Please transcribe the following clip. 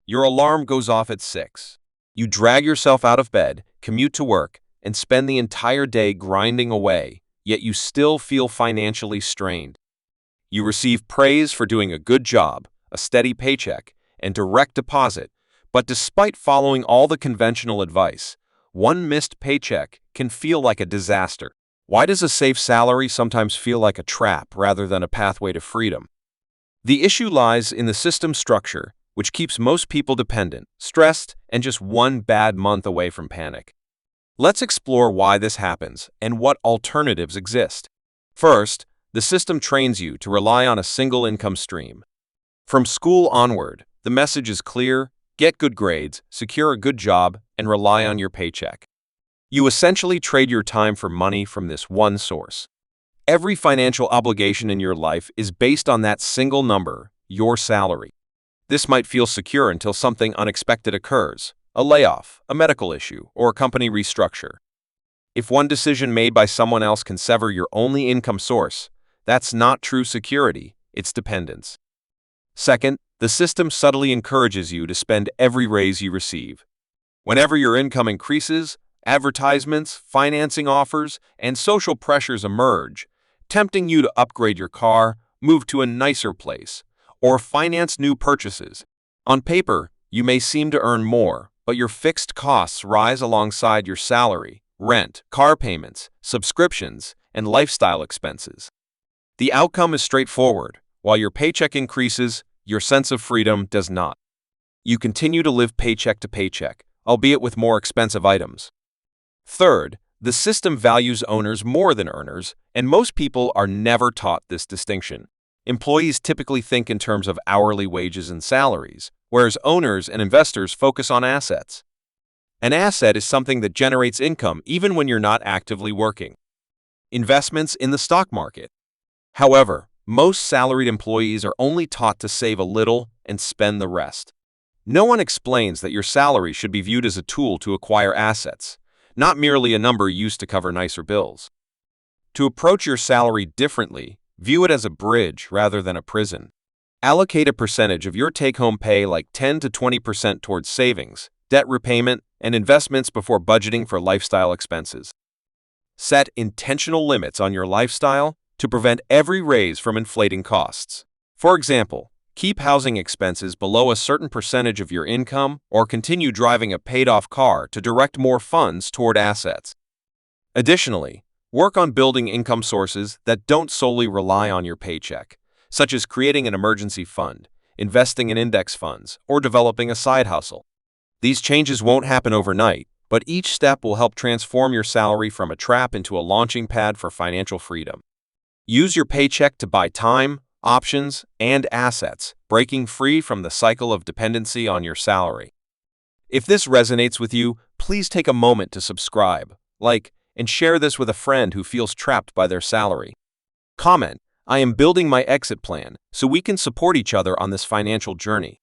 Your alarm goes off at 6. You drag yourself out of bed, commute to work, and spend the entire day grinding away, yet you still feel financially strained. You receive praise for doing a good job, a steady paycheck, and direct deposit, but despite following all the conventional advice, one missed paycheck can feel like a disaster. Why does a safe salary sometimes feel like a trap rather than a pathway to freedom? The issue lies in the system structure, which keeps most people dependent, stressed, and just one bad month away from panic. Let's explore why this happens and what alternatives exist. First, the system trains you to rely on a single income stream. From school onward, the message is clear: get good grades, secure a good job, and rely on your paycheck. You essentially trade your time for money from this one source. Every financial obligation in your life is based on that single number, your salary. This might feel secure until something unexpected occurs: a layoff, a medical issue, or a company restructure. If one decision made by someone else can sever your only income source, that's not true security, it's dependence. Second, the system subtly encourages you to spend every raise you receive. Whenever your income increases, advertisements, financing offers, and social pressures emerge, tempting you to upgrade your car, move to a nicer place, or finance new purchases. On paper, you may seem to earn more, but your fixed costs rise alongside your salary, rent, car payments, subscriptions, and lifestyle expenses. The outcome is straightforward. While your paycheck increases, your sense of freedom does not. You continue to live paycheck to paycheck, albeit with more expensive items. Third, the system values owners more than earners, and most people are never taught this distinction. Employees typically think in terms of hourly wages and salaries, whereas owners and investors focus on assets. An asset is something that generates income even when you're not actively working. Investments in the stock market. However, most salaried employees are only taught to save a little and spend the rest. No one explains that your salary should be viewed as a tool to acquire assets, not merely a number used to cover nicer bills. To approach your salary differently, view it as a bridge rather than a prison. Allocate a percentage of your take-home pay, like 10 to 20%, towards savings, debt repayment, and investments before budgeting for lifestyle expenses. Set intentional limits on your lifestyle to prevent every raise from inflating costs. For example, keep housing expenses below a certain percentage of your income, or continue driving a paid-off car to direct more funds toward assets. Additionally, work on building income sources that don't solely rely on your paycheck, such as creating an emergency fund, investing in index funds, or developing a side hustle. These changes won't happen overnight, but each step will help transform your salary from a trap into a launching pad for financial freedom. Use your paycheck to buy time, options, and assets, breaking free from the cycle of dependency on your salary. If this resonates with you, please take a moment to subscribe, like, and share this with a friend who feels trapped by their salary. Comment: I am building my exit plan so we can support each other on this financial journey.